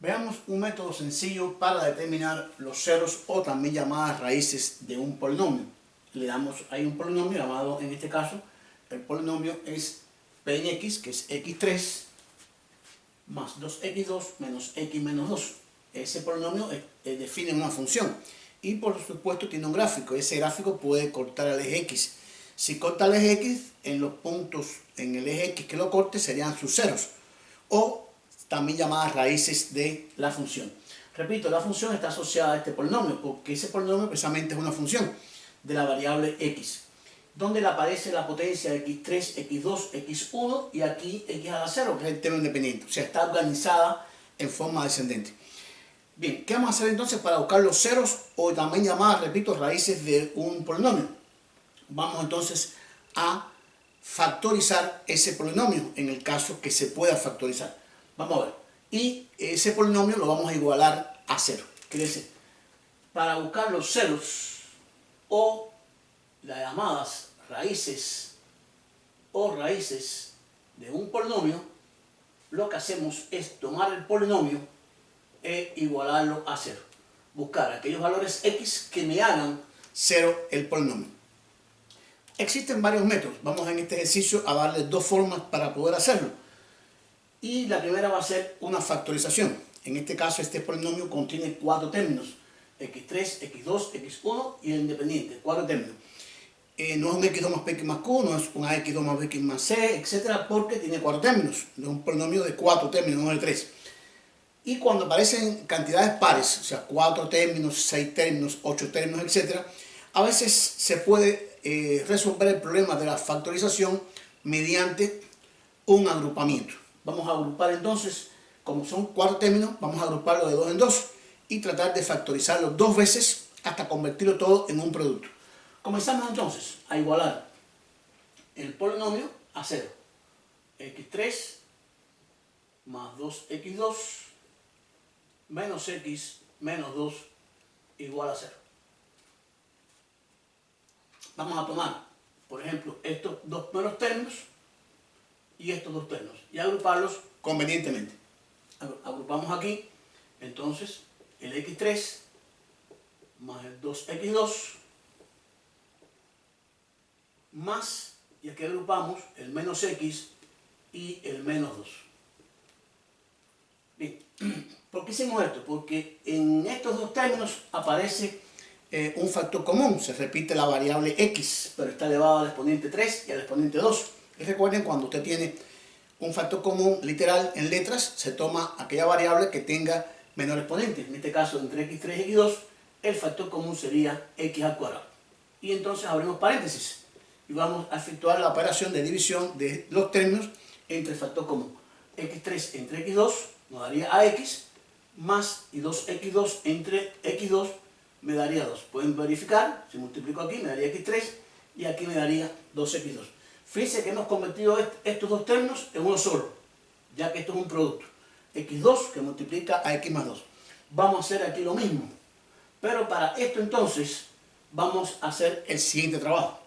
Veamos un método sencillo para determinar los ceros o también llamadas raíces de un polinomio. Le damos ahí un polinomio llamado, en este caso, el polinomio es p en x, que es x3 más 2x2 menos x menos 2. Ese polinomio define una función y por supuesto tiene un gráfico. Ese gráfico puede cortar al eje x. Si corta el eje x, en los puntos en el eje x que lo corte serían sus ceros o también llamadas raíces de la función. Repito, la función está asociada a este polinomio porque ese polinomio precisamente es una función de la variable x, donde le aparece la potencia x3, x2, x1 y aquí x a la 0, que es el término independiente. O sea, está organizada en forma descendente. Bien, ¿qué vamos a hacer entonces para buscar los ceros o también llamadas, repito, raíces de un polinomio? Vamos entonces a factorizar ese polinomio en el caso que se pueda factorizar. Vamos a ver. Y ese polinomio lo vamos a igualar a 0. Quiere decir, para buscar los ceros o las llamadas raíces o raíces de un polinomio, lo que hacemos es tomar el polinomio e igualarlo a 0. Buscar aquellos valores x que me hagan 0 el polinomio. Existen varios métodos. Vamos en este ejercicio a darle dos formas para poder hacerlo. Y la primera va a ser una factorización. En este caso, este polinomio contiene 4 términos. x3, x2, x1 y el independiente. 4 términos. No es un x2 más bx más q, no es una x2 más bx más c, etc. Porque tiene 4 términos. No es un polinomio de 4 términos, no de 3. Y cuando aparecen cantidades pares, o sea, 4 términos, 6 términos, 8 términos, etc., a veces se puede resolver el problema de la factorización mediante un agrupamiento. Vamos a agrupar entonces, como son 4 términos, vamos a agruparlo de 2 en 2 y tratar de factorizarlo 2 veces hasta convertirlo todo en un producto. Comenzamos entonces a igualar el polinomio a 0. x3 más 2x2 menos x menos 2 igual a 0. Vamos a tomar, por ejemplo, estos dos primeros términos y estos dos términos y agruparlos convenientemente. Agrupamos aquí, entonces, el x3 más el 2x2 más, y aquí agrupamos el menos x y el menos 2. Bien, ¿por qué hicimos esto? Porque en estos dos términos aparece un factor común. Se repite la variable x, pero está elevado al exponente 3 y al exponente 2. Y recuerden, cuando usted tiene un factor común literal en letras, se toma aquella variable que tenga menor exponente. En este caso, entre x3 y x2, el factor común sería x al cuadrado. Y entonces abrimos paréntesis y vamos a efectuar la operación de división de los términos entre el factor común. x3 entre x2 nos daría ax, más y 2x2 entre x2 me daría 2. Pueden verificar, si multiplico aquí me daría x3 y aquí me daría 2x2. Fíjense que hemos convertido estos dos términos en uno solo, ya que esto es un producto. x2 que multiplica a x más 2. Vamos a hacer aquí lo mismo, pero para esto entonces vamos a hacer el siguiente trabajo.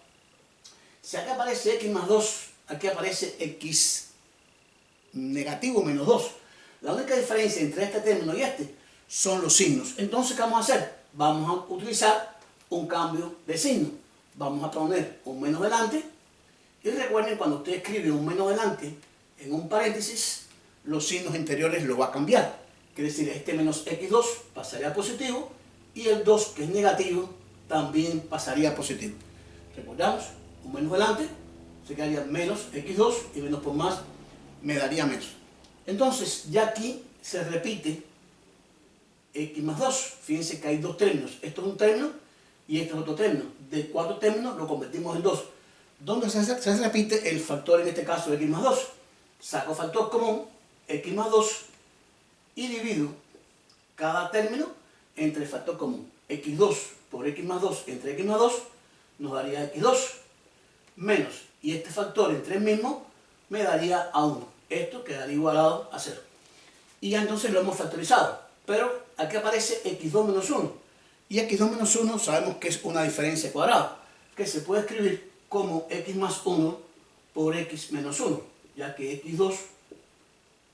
Si acá aparece x más 2, aquí aparece x negativo menos 2. La única diferencia entre este término y este son los signos. Entonces, ¿qué vamos a hacer? Vamos a utilizar un cambio de signo. Vamos a poner un menos delante. Y recuerden, cuando usted escribe un menos delante en un paréntesis, los signos interiores lo va a cambiar. Quiere decir, este menos x2 pasaría a positivo y el 2, que es negativo, también pasaría a positivo. Recordamos, un menos delante se quedaría menos x2 y menos por más me daría menos. Entonces, ya aquí se repite x más 2. Fíjense que hay dos términos. Esto es un término y esto es otro término. De 4 términos lo convertimos en 2. ¿Dónde se repite el factor, en este caso, x más 2? Saco factor común, x más 2, y divido cada término entre el factor común. x2 por x más 2 entre x más 2 nos daría x2 menos, y este factor entre el mismo me daría a 1. Esto quedaría igualado a 0. Y ya entonces lo hemos factorizado. Pero aquí aparece x2 menos 1. Y x2 menos 1 sabemos que es una diferencia cuadrada, que se puede escribir como x más 1 por x menos 1, ya que x2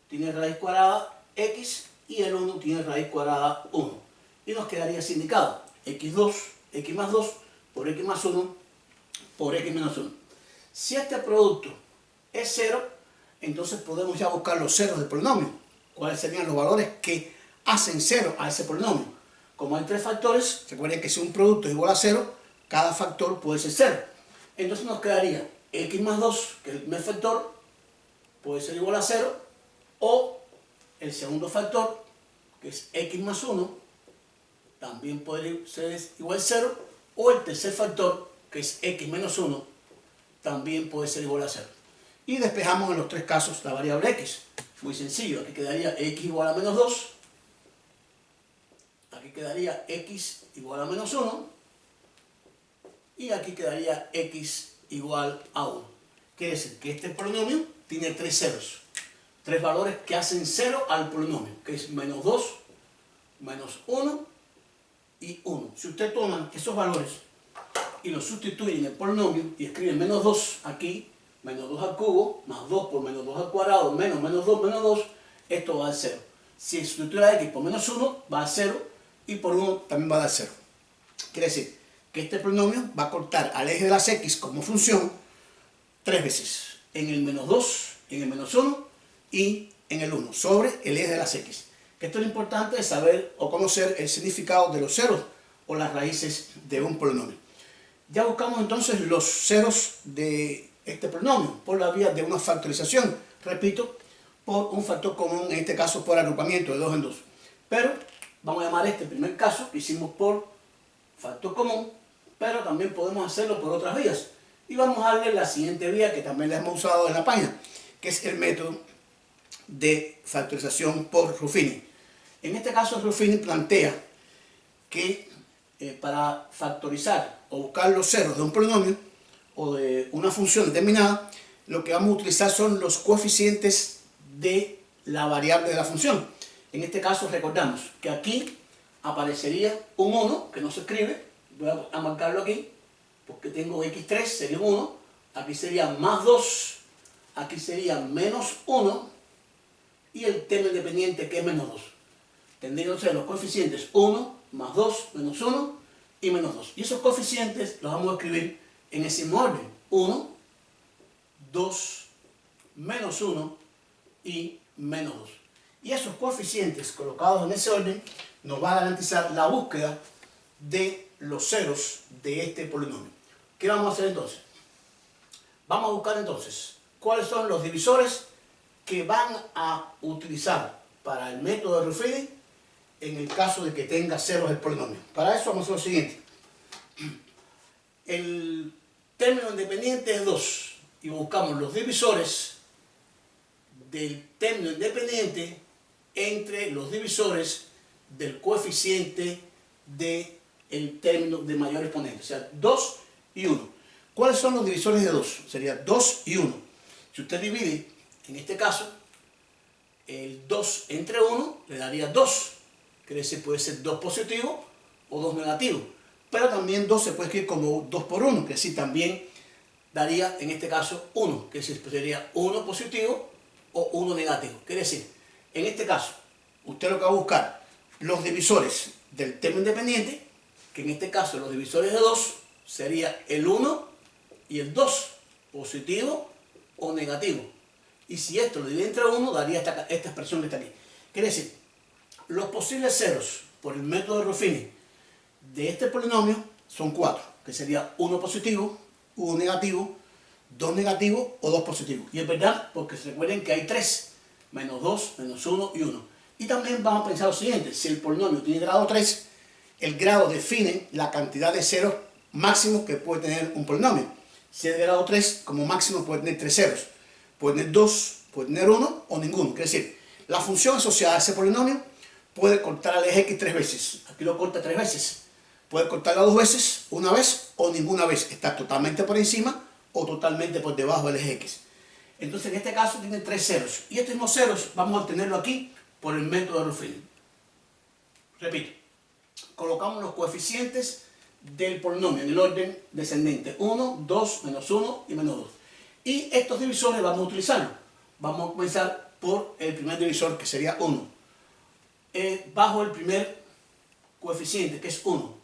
tiene raíz cuadrada x y el 1 tiene raíz cuadrada 1. Y nos quedaría así indicado, x2, x más 2 por x más 1 por x menos 1. Si este producto es 0, entonces podemos ya buscar los ceros del polinomio. ¿Cuáles serían los valores que hacen 0 a ese polinomio? Como hay 3 factores, recuerden que si un producto es igual a 0, cada factor puede ser 0. Entonces nos quedaría x más 2, que es el primer factor, puede ser igual a 0, o el segundo factor, que es x más 1, también puede ser igual a 0, o el tercer factor, que es x menos 1, también puede ser igual a 0. Y despejamos en los 3 casos la variable x. Muy sencillo, aquí quedaría x igual a menos 2, aquí quedaría x igual a menos 1, y aquí quedaría x igual a 1. Quiere decir que este polinomio tiene 3 ceros, 3 valores que hacen 0 al polinomio, que es menos 2, menos 1 y 1. Si usted toma esos valores y los sustituye en el polinomio y escribe menos 2 aquí, menos 2 al cubo, más 2 por menos 2 al cuadrado, menos 2, esto va a 0. Si sustituye a x por menos 1, va a 0, y por 1 también va a dar 0. Quiere decir que este polinomio va a cortar al eje de las x como función 3 veces, en el menos 2, en el menos 1 y en el 1, sobre el eje de las x. Esto es lo importante de saber o conocer el significado de los ceros o las raíces de un polinomio. Ya buscamos entonces los ceros de este polinomio por la vía de una factorización, repito, por un factor común, en este caso por agrupamiento de 2 en 2. Pero vamos a llamar este primer caso que hicimos por factor común, pero también podemos hacerlo por otras vías. Y vamos a darle la siguiente vía que también la hemos usado en la página, que es el método de factorización por Ruffini. En este caso Ruffini plantea que para factorizar o buscar los ceros de un polinomio o de una función determinada, lo que vamos a utilizar son los coeficientes de la variable de la función. En este caso recordamos que aquí aparecería un 1, que no se escribe, voy a marcarlo aquí, porque tengo x3, sería 1, aquí sería más 2, aquí sería menos 1, y el término independiente que es menos 2. Tendrían que ser los coeficientes 1, más 2, menos 1 y menos 2. Y esos coeficientes los vamos a escribir en ese mismo orden. 1, 2, menos 1 y menos 2. Y esos coeficientes colocados en ese orden nos va a garantizar la búsqueda de los ceros de este polinomio. ¿Qué vamos a hacer entonces? Vamos a buscar entonces cuáles son los divisores que van a utilizar para el método de Ruffini en el caso de que tenga ceros el polinomio. Para eso vamos a hacer lo siguiente. El término independiente es 2 y buscamos los divisores del término independiente entre los divisores del coeficiente del término de mayor exponente, o sea, 2 y 1. ¿Cuáles son los divisores de 2? Sería 2 y 1. Si usted divide, en este caso, el 2 entre 1, le daría 2. Quiere decir, puede ser 2 positivo o 2 negativo. Pero también 2 se puede escribir como 2 por 1, que decir, también daría, en este caso, 1. Que decir, sería 1 positivo o 1 negativo. Quiere decir, en este caso, usted lo que va a buscar, los divisores del término independiente, que en este caso los divisores de 2 sería el 1 y el 2, positivo o negativo. Y si esto lo divide entre 1, daría esta expresión que está aquí. Quiere decir, los posibles ceros por el método de Ruffini de este polinomio son 4, que sería 1 positivo, 1 negativo, 2 negativos o 2 positivos. Y es verdad, porque se recuerden que hay 3, menos 2, menos 1 y 1. Y también vamos a pensar lo siguiente, si el polinomio tiene grado 3, el grado define la cantidad de ceros máximos que puede tener un polinomio. Si es de grado 3, como máximo puede tener 3 ceros. Puede tener 2, puede tener 1 o ninguno. Quiere decir, la función asociada a ese polinomio puede cortar al eje x 3 veces. Aquí lo corta 3 veces. Puede cortarlo 2 veces, una vez o ninguna vez. Está totalmente por encima o totalmente por debajo del eje x. Entonces en este caso tiene 3 ceros. Y estos mismos ceros vamos a obtenerlo aquí por el método de Ruffini. Repito, colocamos los coeficientes del polinomio en el orden descendente. 1, 2, menos 1 y menos 2. Y estos divisores vamos a utilizarlos. Vamos a comenzar por el primer divisor, que sería 1. bajo el primer coeficiente, que es 1.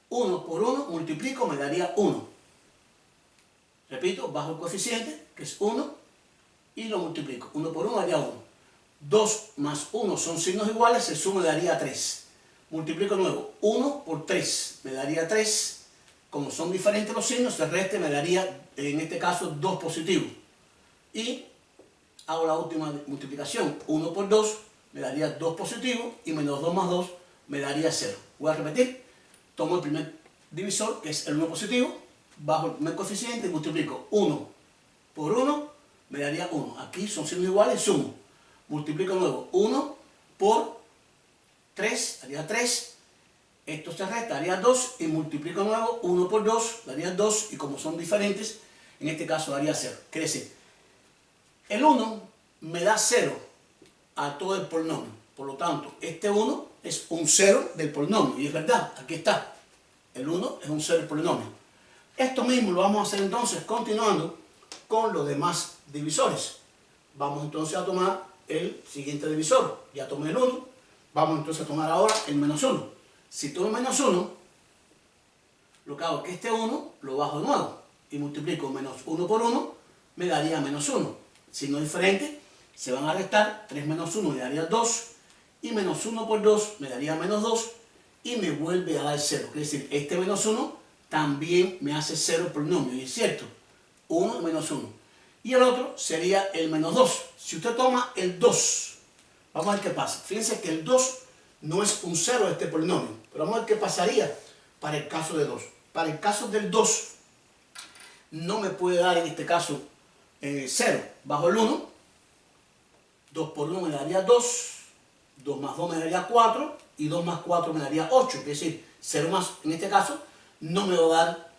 1 por 1 multiplico, me daría 1. Repito, bajo el coeficiente, que es 1, y lo multiplico. 1 por 1 daría 1. 2 más 1 son signos iguales, se suma me daría 3. Multiplico de nuevo. 1 por 3 me daría 3. Como son diferentes los signos, el resto me daría, en este caso, 2 positivos. Y hago la última multiplicación. 1 por 2 me daría 2 positivos y menos 2 más 2 me daría 0. Voy a repetir. Tomo el primer divisor, que es el 1 positivo, bajo el primer coeficiente y multiplico 1 por 1, me daría 1. Aquí son signos iguales, sumo. Multiplico de nuevo 1 por 3, daría 3. Esto se resta, daría 2. Y multiplico de nuevo 1 por 2, daría 2. Y como son diferentes, en este caso daría 0. Quiere decir, el 1 me da 0 a todo el polinomio. Por lo tanto, este 1 es un 0 del polinomio. Y es verdad, aquí está. El 1 es un 0 del polinomio. Esto mismo lo vamos a hacer entonces continuando con los demás divisores. Vamos entonces a tomar el siguiente divisor. Ya tomé el 1. Vamos entonces a tomar ahora el menos 1. Si tomo el menos 1, lo que hago es que este 1 lo bajo de nuevo. Y multiplico menos 1 por 1, me daría menos 1. Signos diferentes, se van a restar. 3 menos 1 me daría 2. Y menos 1 por 2 me daría menos 2. Y me vuelve a dar 0. Es decir, este menos 1 también me hace 0 el polinomio. Y es cierto, 1 menos 1. Y el otro sería el menos 2. Si usted toma el 2, vamos a ver qué pasa. Fíjense que el 2 no es un 0 de este polinomio. Pero vamos a ver qué pasaría para el caso de 2. Para el caso del 2, no me puede dar en este caso 0. Bajo el 1, 2 por 1 me daría 2. 2 más 2 me daría 4. Y 2 más 4 me daría 8. Es decir, 0 más, en este caso, no me va a dar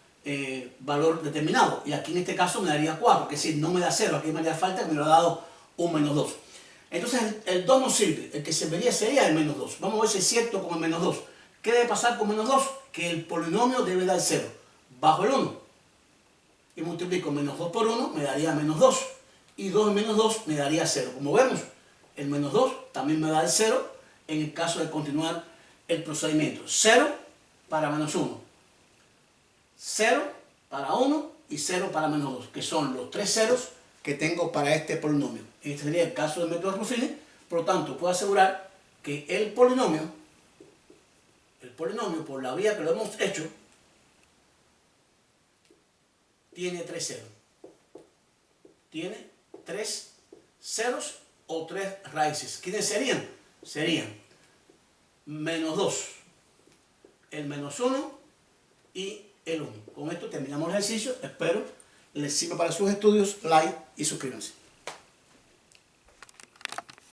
valor determinado. Y aquí en este caso me daría 4. Es decir, no me da 0. Aquí me haría falta que me lo ha dado un menos 2. Entonces el 2 no sirve. El que serviría sería el menos 2. Vamos a ver si es cierto con el menos 2. ¿Qué debe pasar con menos 2? Que el polinomio debe dar 0. Bajo el 1. Y multiplico menos 2 por 1, me daría menos 2. Y 2 menos 2 me daría 0. Como vemos, el menos 2 también me da el 0 en el caso de continuar el procedimiento. 0 para menos 1. 0 para 1 y 0 para menos 2, que son los 3 ceros que tengo para este polinomio. Este sería el caso del método de Ruffini. Por lo tanto, puedo asegurar que el polinomio, por la vía que lo hemos hecho, tiene 3 ceros. Tiene 3 ceros o 3 raíces. ¿Quiénes serían? Serían menos 2, el menos 1 y el 1. Con esto terminamos el ejercicio. Espero les sirva para sus estudios. Like y suscríbanse.